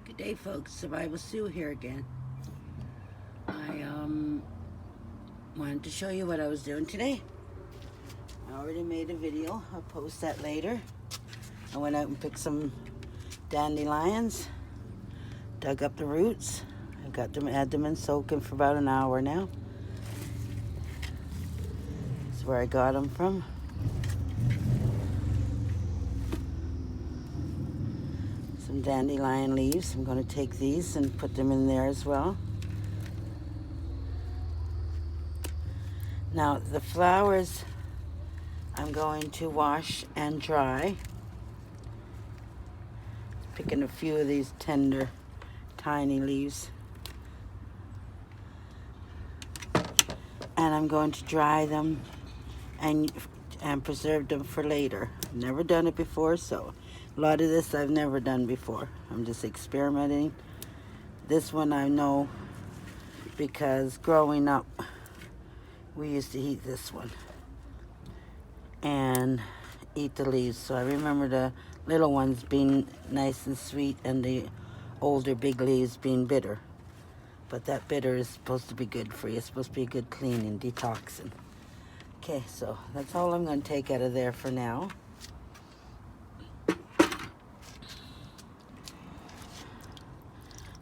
Good day, folks. Survival Sue here again. I wanted to show you what I was doing today. I already made a video. I'll post that later. I went out and picked some dandelions, dug up the roots. I got them, had them in soaking for about an hour now. That's where I got them from. Some dandelion leaves. I'm going to take these and put them in there as well. Now the flowers I'm going to wash and dry. Picking a few of these tender, tiny leaves. And I'm going to dry them and preserve them for later. I've never done it before, so a lot of this I've never done before. I'm just experimenting. This one I know because growing up, we used to eat this one and eat the leaves. So I remember the little ones being nice and sweet and the older big leaves being bitter. But that bitter is supposed to be good for you. It's supposed to be a good cleaning, detoxing. Okay, so that's all I'm going to take out of there for now.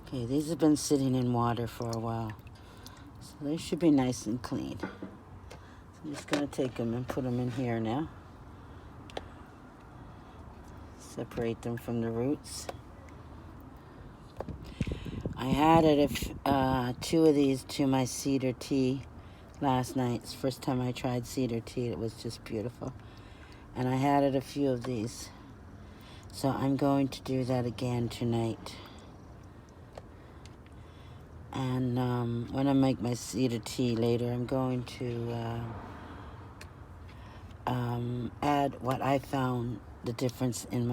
Okay, these have been sitting in water for a while. So they should be nice and clean. So I'm just going to take them and put them in here now. Separate them from the roots. I added two of these to my cedar tea last night. It's the first time I tried cedar tea. It was just beautiful. And I added a few of these. So I'm going to do that again tonight. And when I make my cedar tea later, I'm going to add what I found the difference in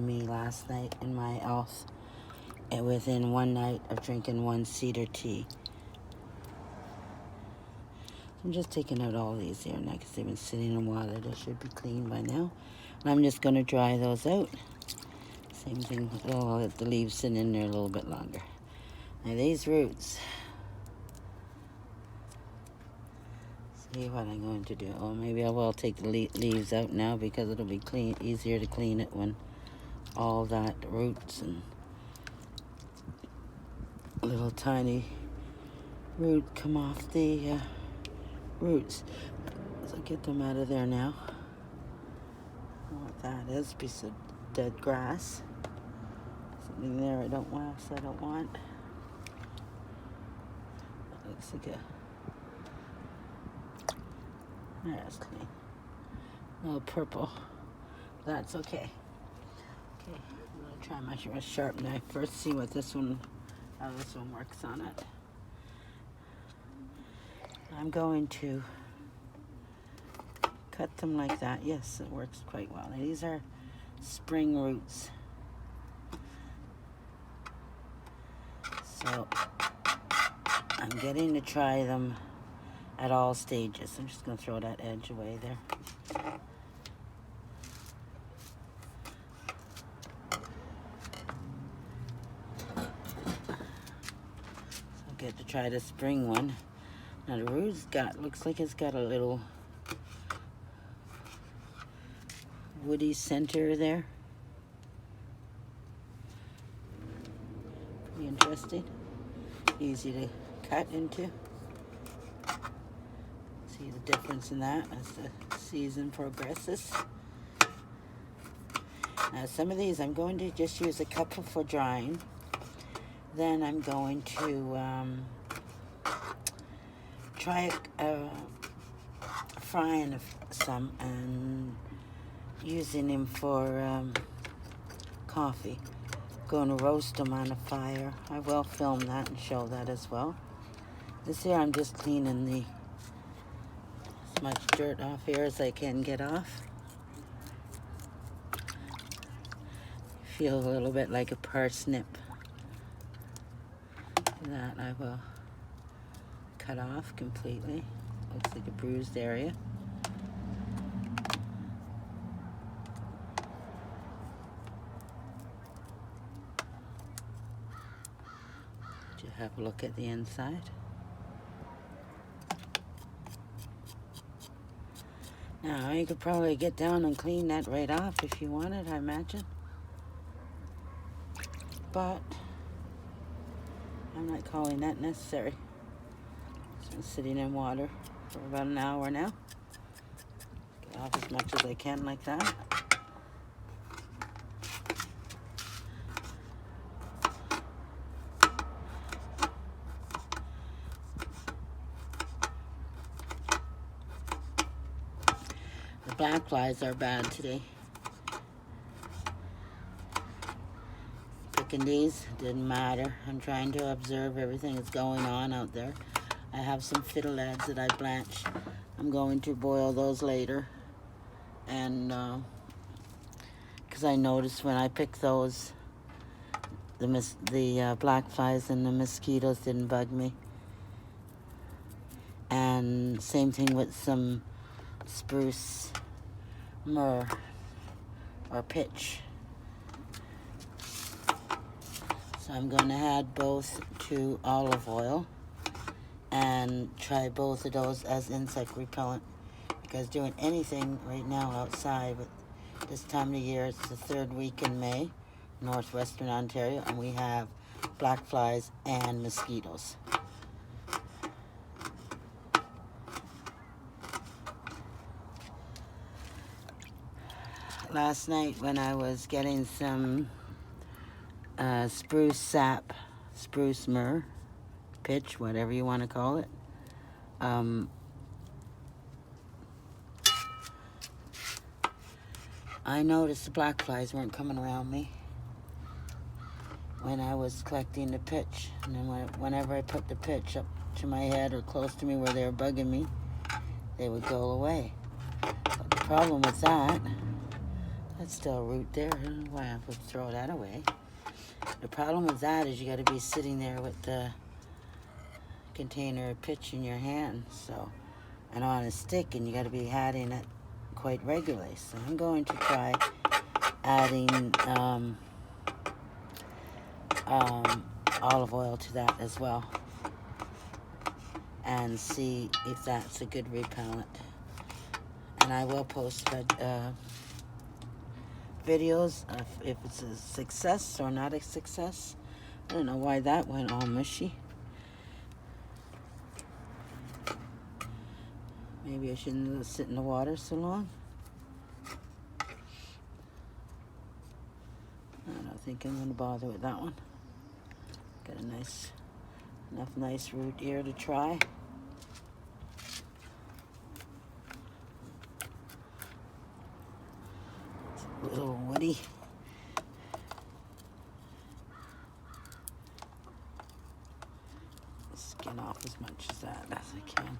me last night in my health, and within one night of drinking one cedar tea. I'm just taking out all these here now because they've been sitting in water. They should be clean by now. And I'm just going to dry those out. Same thing, I'll let the leaves sit in there a little bit longer. Now these roots, see what I'm going to do. Oh, maybe I will take the leaves out now because it'll be easier to clean it when all that roots and little tiny root come off the roots. So get them out of there now. I don't know what that is, a piece of dead grass. Something there I don't want. That looks like that's clean. A little purple. That's okay. Okay, I'm gonna try my sharp knife first. See what how this one works on it. I'm going to cut them like that. Yes, it works quite well. Now, these are spring roots. So I'm getting to try them at all stages. I'm just going to throw that edge away there. So I get to try the spring one. Now the root's looks like it's got a little woody center there. Pretty interesting. Easy to cut into. See the difference in that as the season progresses. Now some of these I'm going to just use a couple for drying. Then I'm going to try frying some and using them for coffee. Going to roast them on a fire. I will film that and show that as well. This here I'm just cleaning as much dirt off here as I can get off. Feel a little bit like a parsnip. That I will cut off completely. Looks like a bruised area. to have a look at the inside. Now, you could probably get down and clean that right off if you wanted, I imagine. But I'm not calling that necessary. It's been sitting in water for about an hour now. Get off as much as I can like that. The black flies are bad today. Picking these didn't matter. I'm trying to observe everything that's going on out there. I have some fiddleheads that I blanched. I'm going to boil those later. And because I noticed when I picked those, the black flies and the mosquitoes didn't bug me. And same thing with some spruce myrrh or pitch. So I'm going to add both to olive oil and try both of those as insect repellent, because doing anything right now outside with this time of year, it's the third week in May, northwestern Ontario, and we have black flies and mosquitoes. Last night when I was getting some spruce sap, spruce myrrh, pitch, whatever you want to call it, I noticed the black flies weren't coming around me when I was collecting the pitch. And then whenever I put the pitch up to my head or close to me where they were bugging me, they would go away. But the problem with that, that's still a root there. I don't know why I would throw that away. The problem with that is you got to be sitting there with the container of pitch in your hand, so, and on a stick, and you got to be adding it quite regularly. So I'm going to try adding olive oil to that as well, and see if that's a good repellent. And I will post videos of if it's a success or not a success. I don't know why that went all mushy. Maybe I shouldn't let it sit in the water so long. I don't think I'm going to bother with that one. Got a enough nice root here to try. It's a little woody. Skin off as much as that as I can.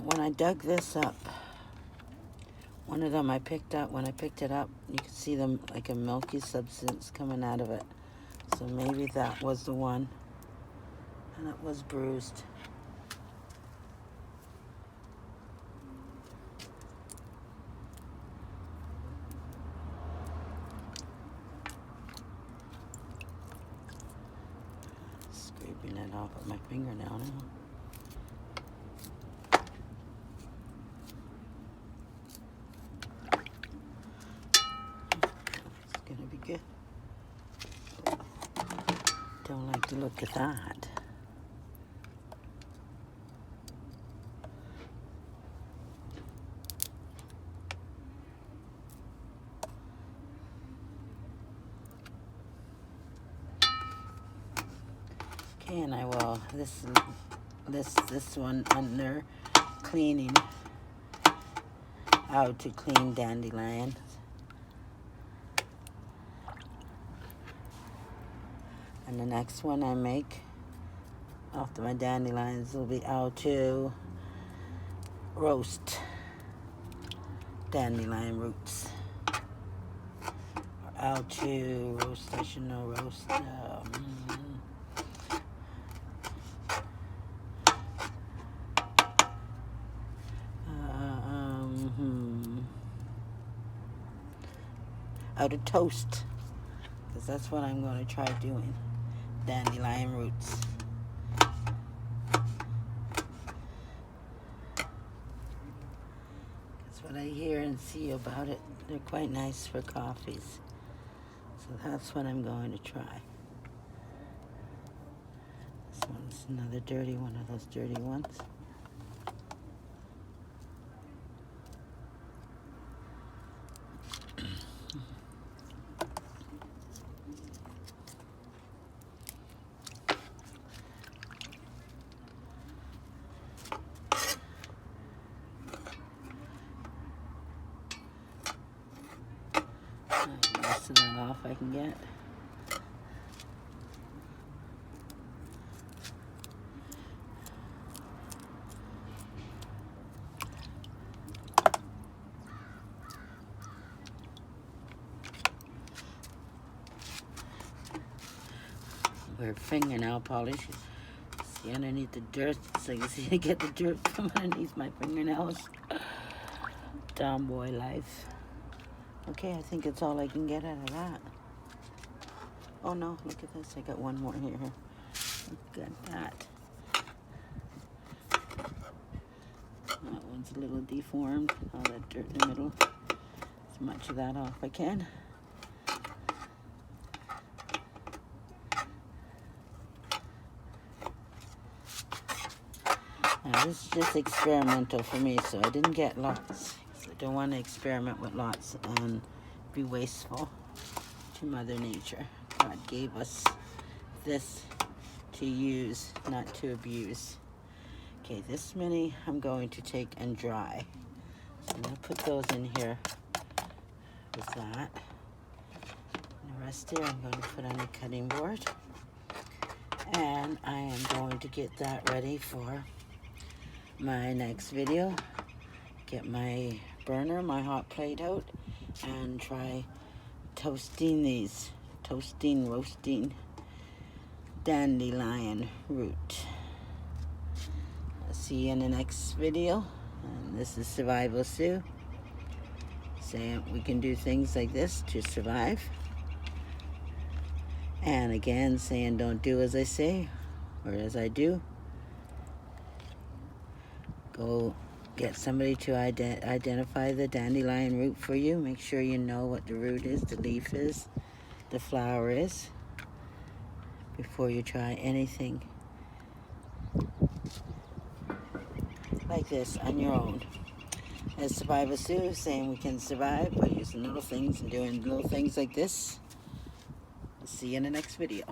When I dug this up, one of them I picked up, when I picked it up, you could see them like a milky substance coming out of it. So maybe that was the one, and it was bruised. Scraping it off with my fingernail now. Gonna be good. Don't like to look at that. Okay, and I will this one under cleaning, how to clean dandelion. And the next one I make after my dandelions will be how to roast dandelion roots. how to roast. I should know roast. How to toast, because that's what I'm going to try doing. Dandelion roots. That's what I hear and see about it. They're quite nice for coffees. So that's what I'm going to try. This one's another dirty one of those dirty ones. Most of them off I can get. Wear fingernail polish. See underneath the dirt, so you can see I get the dirt from underneath my fingernails. Tomboy life. Okay, I think it's all I can get out of that. Oh no, look at this. I got one more here. Look at that. That one's a little deformed. All that dirt in the middle. As much of that off I can. Now, this is just experimental for me, so I didn't get lots. So I don't want to experiment with lots and be wasteful to Mother Nature. God gave us this to use, not to abuse. Okay, this many I'm going to take and dry. So I'm going to put those in here with that. And the rest here I'm going to put on the cutting board. And I am going to get that ready for my next video. Get my burner, my hot plate out, and try toasting these. Roasting dandelion root. I'll see you in the next video. And this is Survival Sue, saying we can do things like this to survive. And again, saying don't do as I say or as I do. Go get somebody to identify the dandelion root for you. Make sure you know what the root is, the leaf is, the flower is, before you try anything like this on your own. As Survival Sue, saying we can survive by using little things and doing little things like this. I'll see you in the next video.